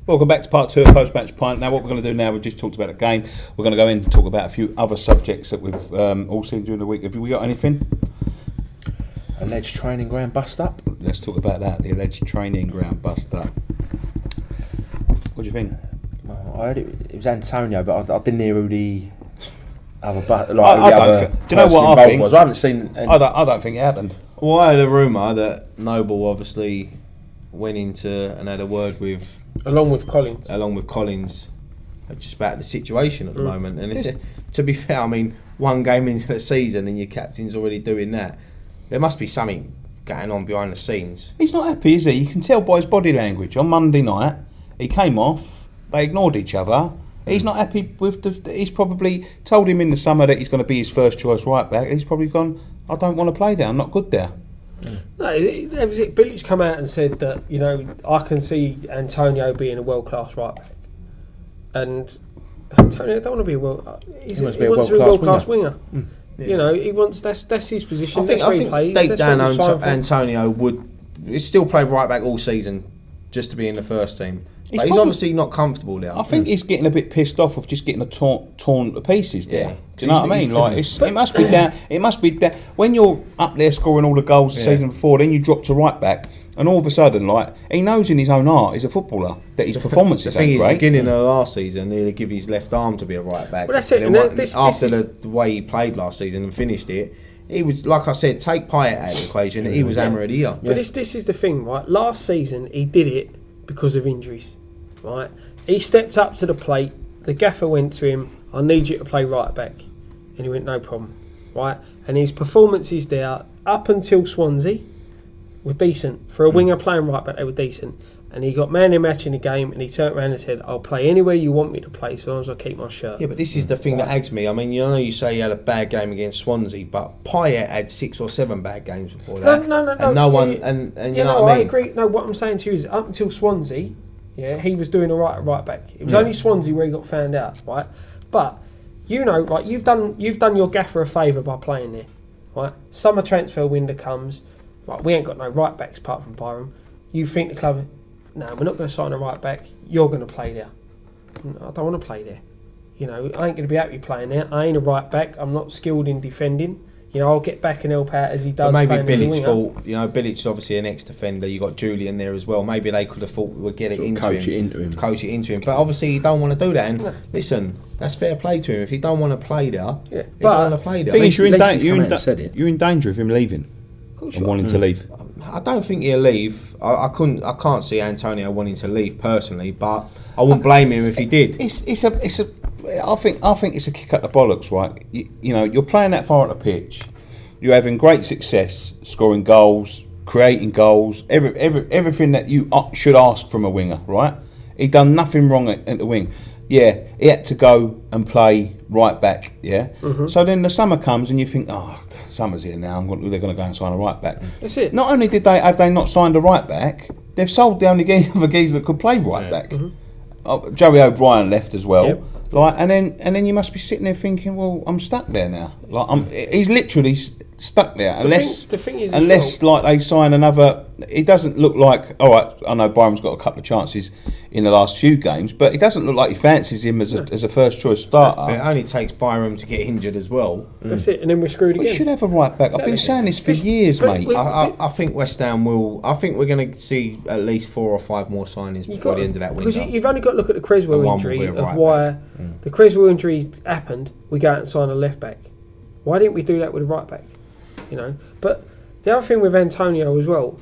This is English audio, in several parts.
Welcome back to part 2 of Post-Match Pint. Now what we're going to do now, we've just talked about the game. We're going to go in and talk about a few other subjects that we've all seen during the week. Have we got anything? Alleged training ground bust up. Let's talk about that, the alleged training ground bust up. What do you think? Well, I heard it was Antonio, but I didn't hear who the other do you know what I think? Was. I haven't seen any. I don't think it happened. Well, I had a rumour that Noble obviously went into and had a word with... Along with Collins, just about the situation at the moment. And to be fair, I mean, one game into the season and your captain's already doing that. There must be something going on behind the scenes. He's not happy, is he? You can tell by his body language. On Monday night, he came off, they ignored each other. He's not happy with he's probably told him in the summer that he's going to be his first choice right back. He's probably gone, I don't want to play there, I'm not good there. No, Bilic come out and said that, you know, I can see Antonio being a world-class right back. And Antonio don't want to be a he wants to be a world-class winger. Yeah. You know, he wants that's his position. I think deep down Antonio would still play right back all season just to be in the first team. But he's obviously not comfortable there. I think he's getting a bit pissed off of just getting torn to pieces there. Do you know what I mean? Like it must be down. It must be down. When you're up there scoring all the goals the season before, then you drop to right back, and all of a sudden, like he knows in his own heart, he's a footballer, that his performances ain't great. Beginning of last season, he'd give his left arm to be a right back. Well, that's it. After the way he played last season and finished it, he was, like I said, take Payet out of the equation. He was hammer of the year. But this is the thing, right? Last season, he did it because of injuries. Right, he stepped up to the plate. The gaffer went to him, I need you to play right back, and he went, no problem. Right, and his performances there up until Swansea were decent for a winger playing right back. They were decent, and he got man of the match in the game, and he turned around and said, I'll play anywhere you want me to play, so long as I keep my shirt. Yeah, but this is the thing that aggs me. I mean, you know, you say he had a bad game against Swansea, but Payet had 6 or 7 bad games before that. No. And no one, and you know what I mean. I agree. No, what I'm saying to you is, up until Swansea. Yeah, he was doing all right at right back. It was only Swansea where he got found out, right? But you know, right, you've done your gaffer a favour by playing there, right? Summer transfer window comes, right? We ain't got no right backs apart from Byram. You think the club, no, we're not going to sign a right back. You're going to play there. I don't want to play there. You know, I ain't going to be happy playing there. I ain't a right back. I'm not skilled in defending. You know, I'll get back and help out as he does. But maybe Bilic's fault. You know, Bilic's obviously an ex-defender. You got Julian there as well. Maybe they could have thought we'd get it into him. Coach it into him. But obviously, you don't want to do that. And listen, that's fair play to him. If he don't want to play there, he don't want to play there. The thing is, you're in danger of him leaving and wanting to leave. I don't think he'll leave. I can't see Antonio wanting to leave personally, but I wouldn't blame him if he did. I think it's a kick up the bollocks, right? You know, you're playing that far at the pitch, you're having great success, scoring goals, creating goals, everything that you should ask from a winger, right? He done nothing wrong at the wing. Yeah, he had to go and play right back, yeah? Mm-hmm. So then the summer comes and you think, oh, summer's here now, they're going to go and sign a right back. That's it. Not only have they not signed a right back, they've sold the only other geezer that could play right back. Mm-hmm. Joey O'Brien left as well. Yep. Like, and then you must be sitting there thinking, well, I'm stuck there now. Like, he's literally stuck there unless like they sign another. It doesn't look like. All right, I know Byram's got a couple of chances in the last few games, but it doesn't look like he fancies him as a first choice starter. But it only takes Byram to get injured as well. That's it, and then we're screwed again. We should have a right back. I've been saying this for years, mate. I think West Ham will. I think we're going to see at least 4 or 5 more signings before the end of that window. Because you've only got to look at the Creswell injury of why the Creswell injury happened. We go out and sign a left back. Why didn't we do that with a right back? You know, but the other thing with Antonio as well,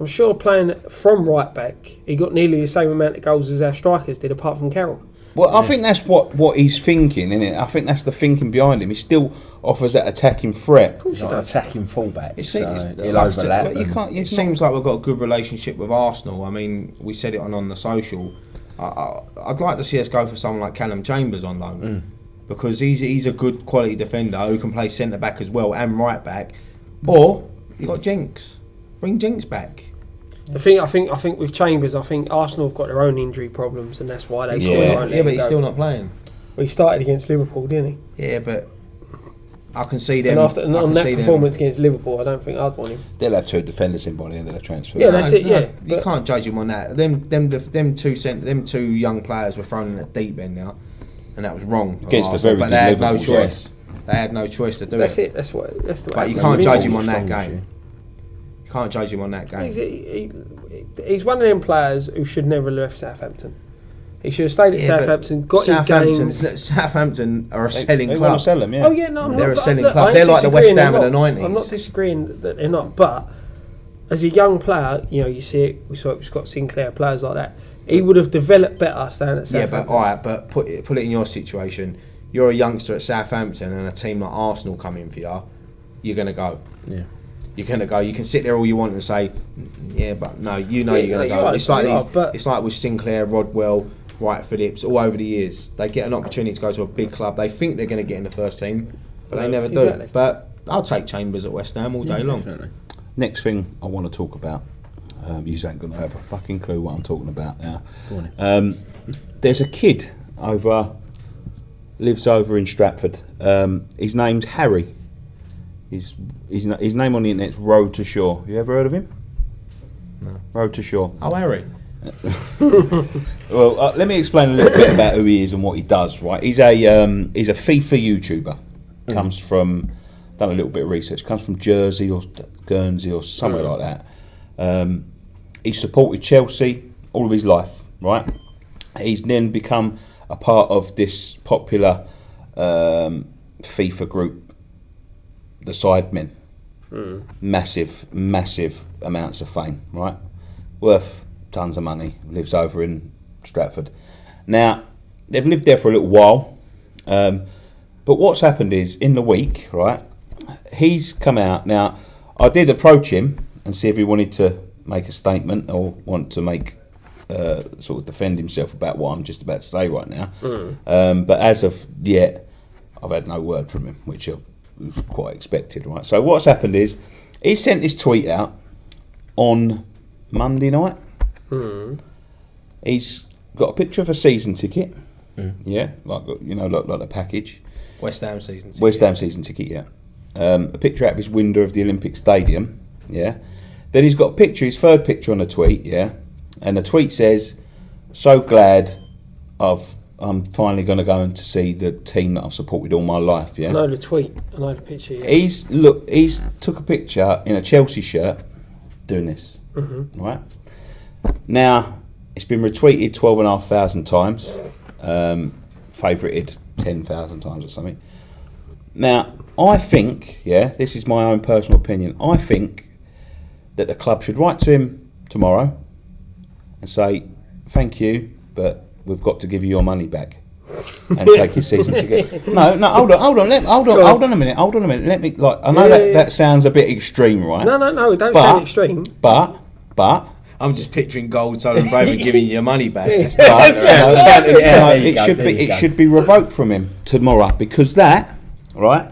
I'm sure playing from right back, he got nearly the same amount of goals as our strikers did, apart from Carroll. Well, I think that's what he's thinking, isn't it? I think that's the thinking behind him. He still offers that attacking threat. Of course he does. Attacking fullback. It seems like we've got a good relationship with Arsenal. I mean, we said it on the social. I'd like to see us go for someone like Callum Chambers on loan. Because he's a good quality defender who can play centre back as well and right back. Or you got Jenks. Bring Jenks back. I think with Chambers, I think Arsenal have got their own injury problems, and that's why they still won't let him but he's still not playing. Well, he started against Liverpool, didn't he? Yeah, but I can see them. And after I on can that see them. performance against Liverpool, I don't think I'd want him. They'll have 2 defenders in by the end of the transfer. Yeah, that's it. Yeah, you can't judge him on that. Them two young players were thrown in the deep end now, and that was wrong Against the Arsenal, very but good they had no Liverpool choice. They had no choice to do that's it. it. That's the way. But you it can't is. judge him on that Strong game. You can't judge him on that game. He's one of them players who should never have left Southampton. He should have stayed at Yeah, but Southampton, got his games. Southampton are a selling They club. want to sell them, yeah. Oh yeah, no, I'm They're not, a selling look, club. I ain't They're like the West disagreeing Ham of the they're not. 90s. I'm not disagreeing that they're not, but as a young player, you know, you see it. We saw it with Scott Sinclair, players like that. He would have developed better staying at Yeah, Southampton. but alright, but put it in your situation. You're a youngster at Southampton, and a team like Arsenal come in for you. You're gonna go. Yeah. You're gonna go. You can sit there all you want and say, yeah, but no, you know Yeah, you're gonna you go. are, It's like you are, these. but- It's like with Sinclair, Rodwell, Wright Phillips. All over the years, they get an opportunity to go to a big club. They think they're gonna get in the first team, but they never Exactly. do. But I'll take Chambers at West Ham all day long. Definitely. Next thing I want to talk about, you ain't going to have a fucking clue what I'm talking about now. Go on. There's a kid lives over in Stratford. His name's Harry. His name on the internet's Road to Shore. You ever heard of him? No. Road to Shore. Oh, Harry. Well, let me explain a little bit about who he is and what he does. Right, he's a FIFA YouTuber. Comes from, done a little bit of research. Comes from Jersey or Guernsey or somewhere like that. He's supported Chelsea all of his life. Right, he's then become a part of this popular FIFA group, the Sidemen. Massive amounts of fame. Right, worth tons of money. Lives over in Stratford. Now, they've lived there for a little while, but what's happened is, in the week, right, he's come out. Now, I did approach him and see if he wanted to make a statement or want to make sort of defend himself about what I'm just about to say right now. But as of yet, I've had no word from him, which was quite expected, right? So what's happened is, he sent this tweet out on Monday night. He's got a picture of a season ticket, yeah, like a package. West Ham season ticket. West Ham season ticket, yeah. A picture out of his window of the Olympic Stadium, yeah. Then he's got a picture, his third picture on a tweet, yeah. And the tweet says, "So glad I'm finally going to go and to see the team that I've supported all my life." Yeah. I know the tweet. I know the picture. Yeah. He's took a picture in a Chelsea shirt, doing this. Right. Now it's been retweeted 12,500 times, favourited 10,000 times or something. Now I think, yeah, this is my own personal opinion. I think that the club should write to him tomorrow and say, "Thank you, but we've got to give you your money back and take your season ticket." No, hold on a minute. Let me, I know that sounds a bit extreme, right? No, don't sound extreme. But I'm just picturing Gold, Sol and Braven giving you your money back. it should be revoked from him tomorrow, because that, right?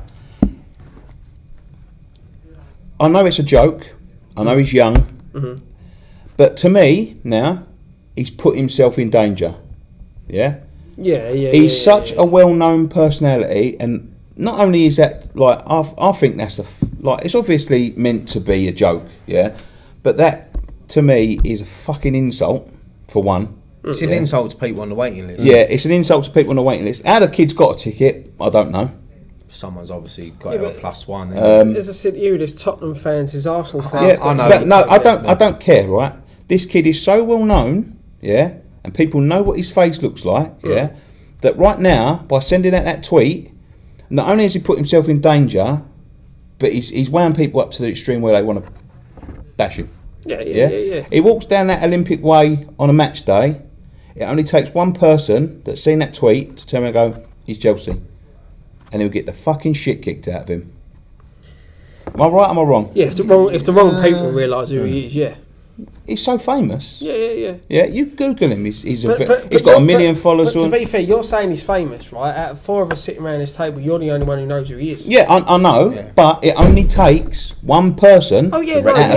I know it's a joke. I know he's young, but to me now, he's put himself in danger. Yeah. Yeah. He's such a well-known personality, and not only is that, like, I think that's it's obviously meant to be a joke, yeah, but that to me is a fucking insult, for one. It's an insult to people on the waiting list. Yeah, it's an insult to people on the waiting list. How the kid's got a ticket, I don't know. Someone's obviously got a +1. As I said to you, there's Tottenham fans, there's Arsenal fans. Yeah, I know. but no, I don't care, right? This kid is so well known, yeah, and people know what his face looks like, yeah, that right now, by sending out that tweet, not only has he put himself in danger, but he's wound people up to the extreme where they want to bash him. Yeah. He walks down that Olympic way on a match day. It only takes one person that's seen that tweet to turn around and go, "He's Chelsea," and he'll get the fucking shit kicked out of him. Am I right or am I wrong? Yeah, if the wrong people realise who he is, yeah. He's so famous. Yeah. Yeah, you Google him. He's He's got a million followers. But to be fair, you're saying he's famous, right? Out of 4 of us sitting around this table, you're the only one who knows who he is. Yeah, I know, but it only takes one person out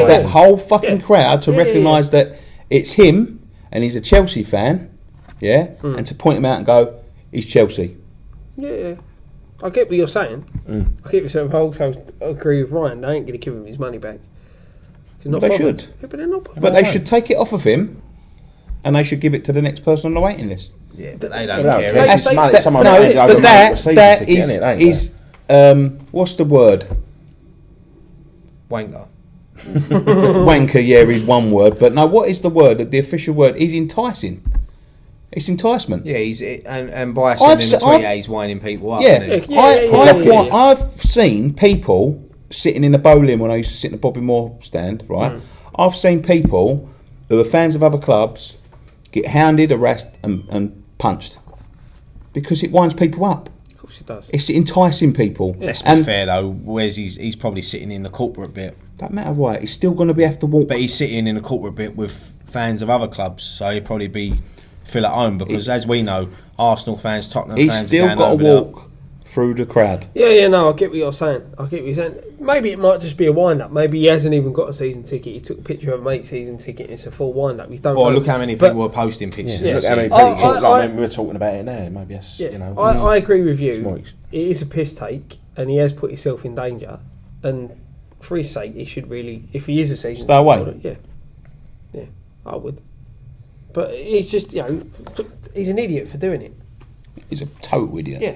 of that whole fucking crowd to recognise that it's him and he's a Chelsea fan, yeah, and to point him out and go, "He's Chelsea." Yeah. I get what you're saying. I get what you're saying. I also agree with Ryan. They ain't going to give him his money back. Well, they should. Yeah, but they're not bothered. But they should take it off of him, and they should give it to the next person on the waiting list. Yeah, but they don't No, care. that's They- money. they- Someone no, paid over but money for that season ticket, innit? That ain't is what's the word? Wanker. Wanker, yeah, is one word. But no, what is the word? The official word is enticing. It's enticement. Yeah, and by sending the tweet, he's winding people up. Yeah, Isn't he? I've seen people sitting in the bowling when I used to sit in the Bobby Moore stand, right? I've seen people who are fans of other clubs get hounded, harassed and punched because it winds people up. Of course it does. It's enticing people. Let's be fair though, Wes, he's probably sitting in the corporate bit. Don't matter what, he's still going to have to walk. But he's sitting in the corporate bit with fans of other clubs, so he'd probably feel at home because, as we know, Arsenal fans, Tottenham He's fans, still are going got to over there. walk through the crowd. Yeah, no, I get what you're saying. Maybe it might just be a wind-up. Maybe he hasn't even got a season ticket. He took a picture of a mate's season ticket. It's a full wind-up. We don't know. Look how many people were posting pictures. Yeah, of look how many the people season talk, tickets. we were talking about it now. Maybe that's, Yeah, you know. I agree with it's you. more It is a piss take, and he has put himself in danger. And for his sake, he should really, if he is a season Stay away. holder, yeah, I would. But it's just, he's an idiot for doing it. He's a total idiot. Yeah,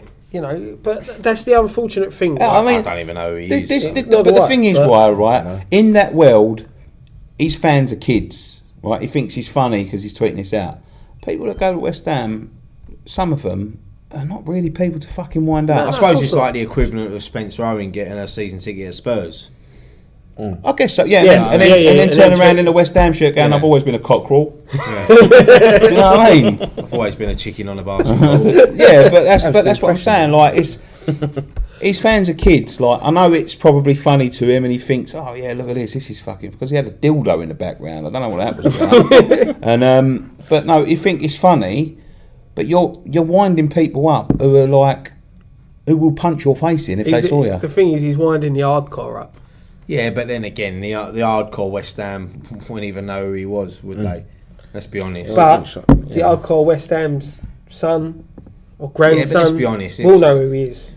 but that's the unfortunate thing. I mean, I don't even know who he is. but the thing is, right, in that world, his fans are kids, right? He thinks he's funny because he's tweeting this out. People that go to West Ham, some of them are not really people to fucking wind up. I suppose it's like the equivalent of Spencer Owen getting a season ticket at Spurs. I guess so, yeah. And Yeah, then and turn then around in a West Ham shirt going, Yeah. I've always been a cockerel. Yeah. Do you know what I mean? I've always been a chicken on a basketball. Yeah, but that's what I'm saying. Like, it's his fans are kids. Like, I know it's probably funny to him, and he thinks, "Oh yeah, look at this. This is fucking," because he had a dildo in the background. I don't know what that was about. And but no, you think it's funny, but you're winding people up who are like, who will punch your face in if they saw you. The thing is, he's winding the hardcore up. Yeah, but then again, the hardcore West Ham wouldn't even know who he was, would they? Let's be honest. But the hardcore West Ham's son or grandson, let's be honest, we'll know who he is.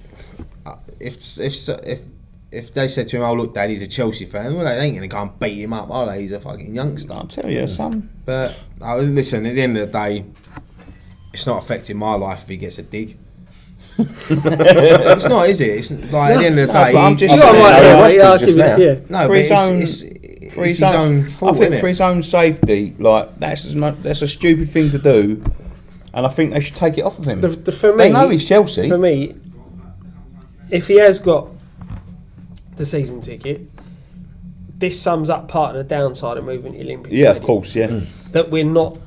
If they said to him, "Oh look, Dad, he's a Chelsea fan," well, they ain't gonna go and beat him up, are they? He's a fucking youngster. I'll tell you, son. But listen, at the end of the day, it's not affecting my life if he gets a dig. It's not, is it? It's like at the end of the day, but I'm just You're saying, right, I'll give it yeah. no, for but his own- it's his own fault. I think innit? for his own safety, like that's a stupid thing to do, and I think they should take it off of him. For me, They know he's Chelsea. For me, if he has got the season ticket, this sums up part of the downside of moving to the Olympics. Yeah, of Stadium. course, yeah. That we're not,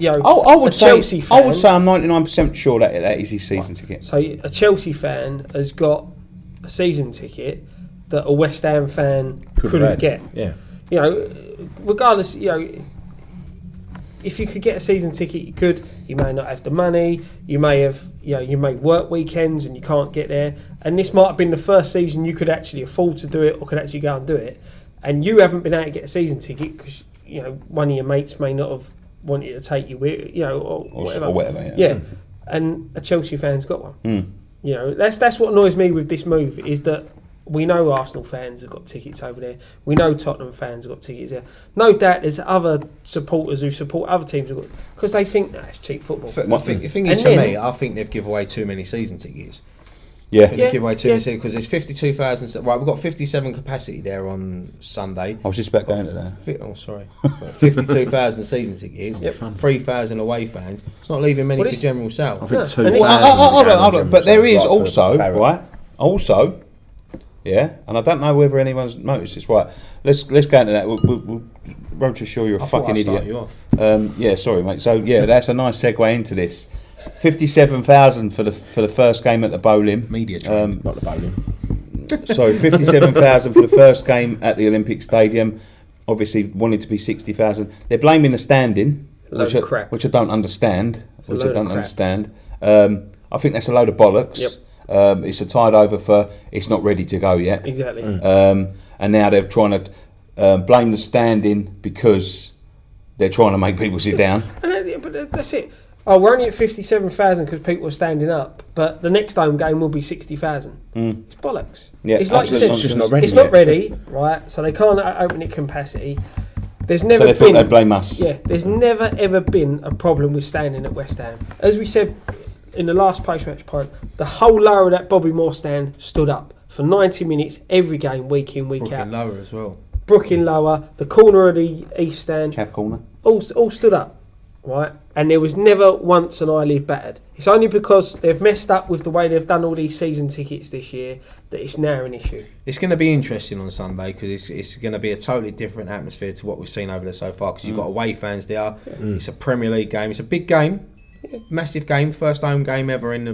I would a Chelsea say fan. I would say I'm 99% sure that is his season ticket. So a Chelsea fan has got a season ticket that a West Ham fan couldn't get. Yeah. Regardless, if you could get a season ticket, you could. You may not have the money. You may have, you may work weekends and you can't get there. And this might have been the first season you could actually afford to do it or could actually go and do it. And you haven't been able to get a season ticket because one of your mates may not have wanted to take you with, or whatever. Yeah. And a Chelsea fan's got one. That's what annoys me with this move is that we know Arsenal fans have got tickets over there. We know Tottenham fans have got tickets there. No doubt there's other supporters who support other teams because they think it's cheap football. The thing is, for me, I think they've given away too many season tickets. I Yeah. think they've given away too many season because there's 52,000. Right, we've got 57 capacity there on Sunday. I was just about going to that. Oh, sorry. 52,000 season tickets, 3,000 away fans. It's not leaving many for general sale. I think No, 2,000. and it's- Hold on. But there is Right, also, for right? Also, yeah, and I don't know whether anyone's noticed this. Right, let's go into that. We'll Roger, sure you're a I thought fucking I'd start idiot. you off. Yeah, sorry, mate. So yeah, that's a nice segue into this. 57,000 for the first game at the Bowling. Media trained. Not the bowling. Sorry, 57,000 for the first game at the Olympic Stadium. Obviously, wanted to be 60,000. They're blaming the standing, Load of crap. which I don't understand. a load of crap. I think that's a load of bollocks. Yep. It's a tied over for it's not ready to go yet. Exactly. And now they're trying to blame the standing because they're trying to make people sit down. But that's it. oh, we're only at 57,000 because people are standing up, but the next home game will be 60,000. It's bollocks. Yeah, it's like you said, it's just not ready it's yet. not ready, right? So they can't open it capacity. There's never So they thought been. they'd blame us. Yeah, there's never ever been a problem with standing at West Ham. As we said in the last post-match point, the whole lower of that Bobby Moore stand stood up for 90 minutes every game, week in, week Brooklyn out. lower as well. Brooklyn lower, the corner of the east stand, Chaff corner. all stood up, right? And there was never once an eyelid battered. It's only because they've messed up with the way they've done all these season tickets this year that it's now an issue. It's going to be interesting on Sunday because it's going to be a totally different atmosphere to what we've seen over there so far because you've got away fans there. It's a Premier League game. It's a big game, massive game, first home game ever at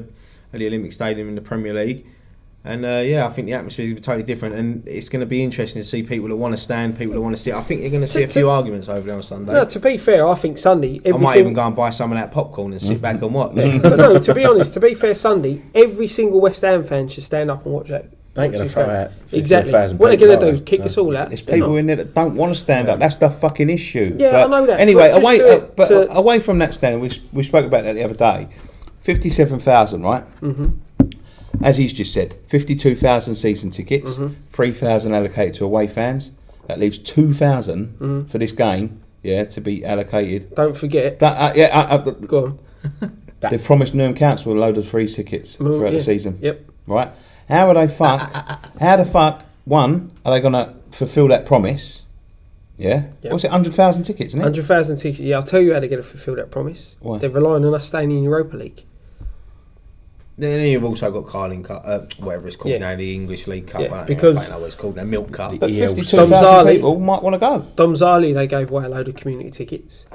the Olympic Stadium in the Premier League. And I think the atmosphere is going to be totally different, and it's going to be interesting to see people that want to stand, people that want to sit. I think you're going to see a few arguments over there on Sunday. No, to be fair, I think Sunday. I might even go and buy some of that popcorn and sit back and watch. But no, to be honest, to be fair, Sunday, every single West Ham fan should stand up and watch that. They ain't going to throw out 50,000 Exactly. What they're going to do is people, kick no. us all out. There's They're people not. in there that don't want to stand up. That's the fucking issue. Yeah, But I know that. Anyway, But just do it away from that stand, we spoke about that the other day. 57,000, right? Mm-hmm. As he's just said, 52,000 season tickets, 3,000 allocated to away fans. That leaves 2,000 for this game, to be allocated. Don't forget. Go on. They've promised Newham Council a load of free tickets throughout the season. Yep. Right? How the fuck, one, are they going to fulfil that promise? Yeah? Yep. What's it, 100,000 tickets, isn't it? 100,000 tickets. Yeah, I'll tell you how they're going to fulfil that promise. Why? They're relying on us staying in Europa League. Then you've also got Carling Cup, whatever it's called now, the English League Cup. Yeah, I because know what it's called now, Milk Cup. But Yeah, 52,000 Domzali- people might want to go. Domzali, they gave away a load of community tickets.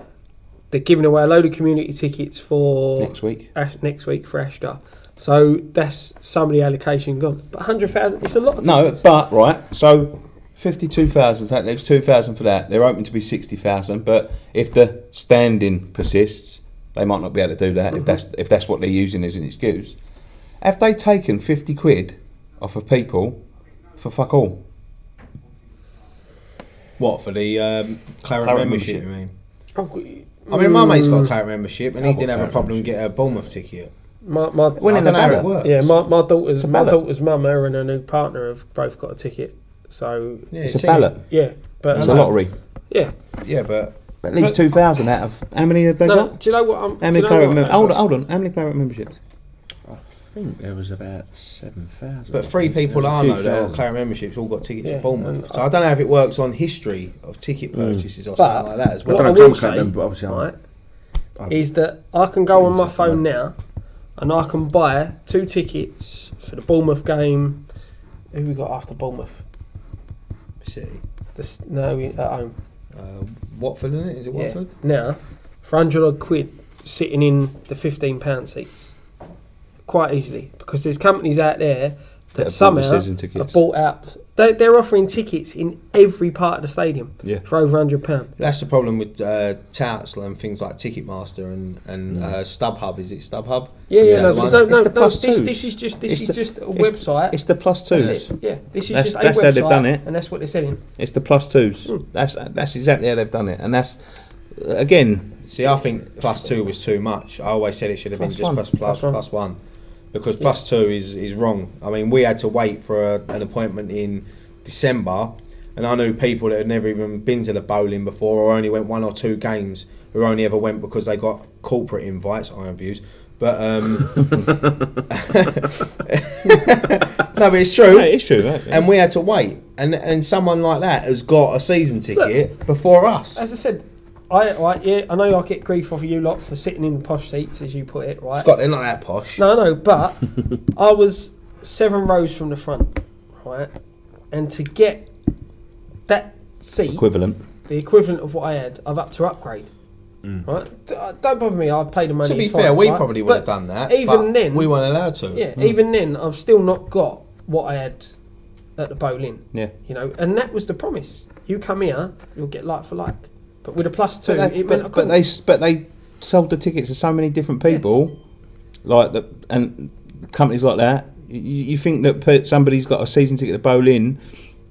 They're giving away a load of community tickets for Next week. Next week for Ashdar. So that's some of the allocation gone. But 100,000, it's a lot of No, tickets. but, right, so 52,000, that leaves 2,000 for that. They're hoping to be 60,000, but if the standing persists, they might not be able to do that if that's what they're using as an excuse. Have they taken 50 quid off of people for fuck all? What, for the Claret Claret membership, membership. you mean? I mean, my mate's got a Claret membership and he didn't have a problem getting a Bournemouth ticket. My Winning I don't the know how it ballot. works. yeah, my daughter's a ballot. mum, her and her new partner have both got a ticket. So Yeah, It's a see, ballot. yeah, but It's a lottery. yeah. Yeah, but At least 2,000 out of... How many have they No, got? do you know what? How do many you know Claret what- memberships? Hold on. How many Claret memberships? I think there was about 7,000. But three people There I was a know few that are thousand. Claret memberships all got tickets Yeah, to Bournemouth. and So I don't know if it works on history of ticket purchases or But- something like that as I well. don't I know will if I'm say, Claret member, but obviously right, I'm- is that I can go on my Exactly. phone now and I can buy 2 tickets for the Bournemouth game. Who we got after Bournemouth? City. At home. Watford, isn't it? Is it Yeah. Watford? Now, for 100 odd quid, sitting in the £15 seats, quite easily, because there's companies out there that have somehow bought the season have tickets. bought out. They're offering tickets in every part of the stadium Yeah. for over £100. That's the problem with touts and things like Ticketmaster and StubHub. Is it StubHub? Yeah, Is yeah, that no, the one? It's the plus this twos. is just It's the- just a it's- website. It's the plus That's twos. it. Yeah, this is That's just a how website, they've done it. and that's what they're selling. It's the plus twos. That's exactly how they've done it. And that's, again... See, I think +2 was too much. I always said it should have been Plus just one. plus one. Because +2 is wrong. I mean, we had to wait for an appointment in December, and I knew people that had never even been to the bowling before or only went 1 or 2 games who only ever went because they got corporate invites, iron views. But no, but it's true. Yeah, it's true, right? And we had to wait, and someone like that has got a season ticket before us. As I said, I know I get grief off of you lot for sitting in the posh seats, as you put it, right? Scott, they're not that posh. No, no, but I was 7 rows from the front, right? And to get that seat, Equivalent. the equivalent of what I had, I've up to upgrade. Right? Don't bother me, I paid the money. To be it's fair, fine, we right? probably would have But done that. Even but then, we weren't allowed to. yeah, even then, I've still not got what I had at the Bowl-in. Yeah. You know, and that was the promise. You come here, you'll get like for like. But with a +2, But it meant I but couldn't. they sold the tickets to so many different people, like that, and companies like that. You think that somebody's got a season ticket to Bowl-in,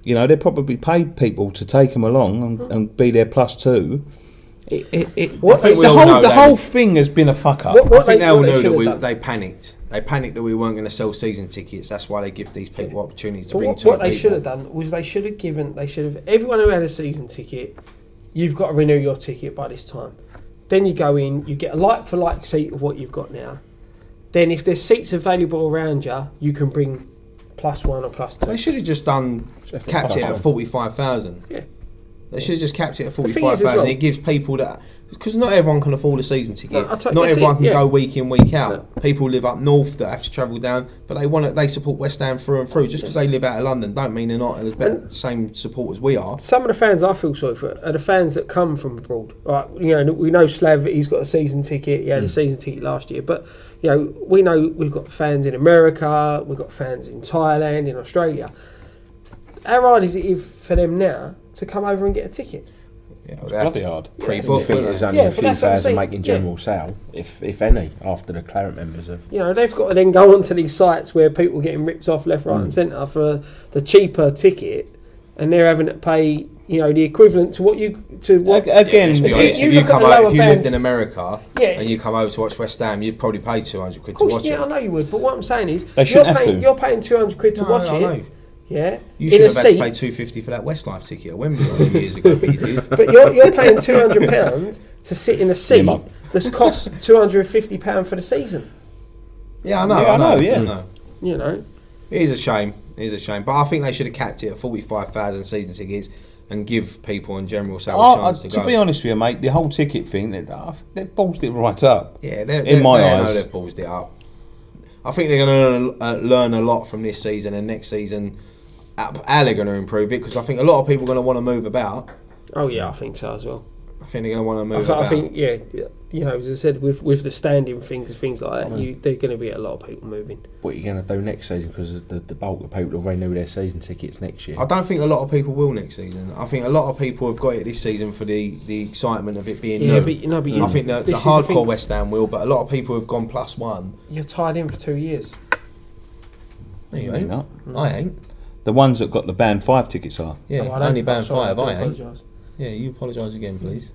you know, they probably paid people to take them along and be their +2, What think we all know the that whole thing has been a fuck up. I think they all knew should have that done. they panicked. They panicked that we weren't going to sell season tickets. That's why they give these people opportunities to But bring what, two what they people. should have done was they should have everyone who had a season ticket, you've got to renew your ticket by this time. Then you go in, you get a like for like seat of what you've got now. Then if there's seats available around you, you can bring +1 or +2. They should have just capped it at 45,000. Yeah. They should have just capped it at thing is as 45,000. well- It gives people that, because not everyone can afford a season ticket. No, not that's everyone it, can yeah. go week in, week out. People live up north that have to travel down, but they support West Ham through and through. Just because they live out of London, don't mean they're not the same support as we are. Some of the fans I feel sorry for are the fans that come from abroad. Right, you know, we know Slav, he's got a season ticket. He had a season ticket last year, but you know, we know we've got fans in America, we've got fans in Thailand, in Australia. How hard is it for them now to come over and get a ticket? Yeah, It's bloody hard. I Pre-book. think there's only Yeah, a but few that's what I'm thousand saying. making Yeah. general sale, if any, after the Claret members have. You know, they've got to then go onto these sites where people are getting ripped off left, right, and centre for the cheaper ticket, and they're having to pay, you know, the equivalent to what you Again, Let's be if honest, you if you look at come the over, lower if you lived bands- in America Yeah. and you come over to watch West Ham, you'd probably pay 200 quid Of to course, watch yeah, it. I know you would, but what I'm saying is, They shouldn't have to. you're paying 200 quid to No, watch I it. know. Yeah, You in should a have had to seat, pay $250 for that Westlife ticket at Wembley a few years ago, but you did. but you're paying £200 to sit in a seat Mum. that's cost £250 for the season. Yeah, I know. Yeah, I know, yeah. I know. You know, It is a shame. It is a shame. But I think they should have capped it at 45,000 season tickets and give people in general sale a chance to go. To be honest with you, mate, the whole ticket thing, they've ballsed it right up. Yeah, In my I know eyes. they've ballsed it up. I think they're going to learn a lot from this season, and next season, how they're going to improve it, because I think a lot of people are going to want to move about. oh yeah, I think so as well. I think they're going to want to move I about. think, yeah, you know, as I said, with the standing things and things like that, there's going to be a lot of people moving. What are you going to do next season? Because the bulk of people will renew their season tickets next year. I don't think a lot of people will next season. I think a lot of people have got it this season for the excitement of it being Yeah, new. but you know, I think the this is hardcore thing. West Ham will, but a lot of people have gone +1. You're tied in for 2 years. No, you Maybe ain't. not. I ain't. The ones that got the band 5 tickets are. Yeah, Oh, I don't- only band I'm sorry, 5. I ain't. apologise. Yeah, you apologise again, please.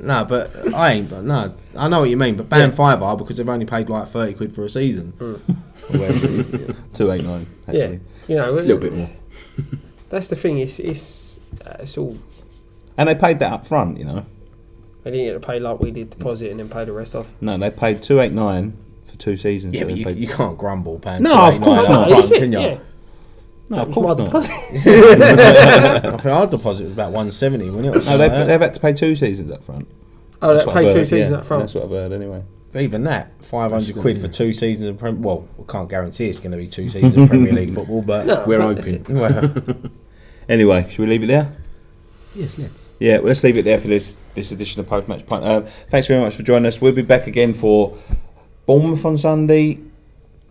No, but I ain't. But no, I know what you mean. But band 5 are, because they've only paid like 30 quid for a season. Or whatever it is. 289, Yeah, actually. you know, a little bit more. That's the thing. It's all. And they paid that up front, you know. They didn't get to pay like we did deposit and then pay the rest off. No, they paid 289 for 2 seasons. Yeah, so but they paid- you can't grumble paying No, of 289 course up not. front, Is it? can you? Yeah. No, That of was course my not. deposit. I think our deposit was about 170, wasn't it? No, they've had to pay 2 seasons up front. Oh, That's they what paid I've 2 heard, seasons yeah. up front. That's what I've heard anyway. Even that, 500 That's quid good. for 2 seasons of well, we can't guarantee it's going to be 2 seasons of Premier League football, but No, we're but that's hoping. it. Well, Anyway, should we leave it there? Yes, let's. Yeah, well, let's leave it there for this edition of Post Match Punt. Thanks very much for joining us. We'll be back again for Bournemouth on Sunday,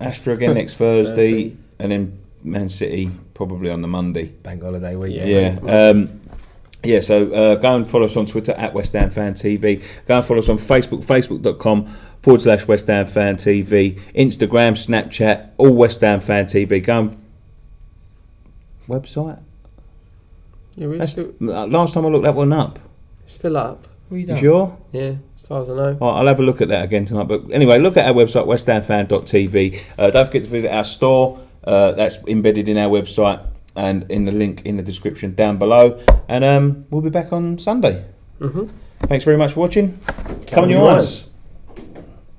Astra again next Thursday, and then Man City probably on the Monday. bank holiday week. Yeah. So go and follow us on Twitter at West Ham Fan TV. Go and follow us on Facebook, facebook.com/West Ham Fan TV. Instagram, Snapchat, all West Ham Fan TV. Go and website. Yeah, we're Last time I looked that one up. still up. What you You sure? Yeah, as far as I know. All right, I'll have a look at that again tonight. But anyway, look at our website, westhamfan.tv. Don't forget to visit our store. That's embedded in our website and in the link in the description down below. And we'll be back on Sunday. Mm-hmm. Thanks very much for watching. Come on, on you your eyes.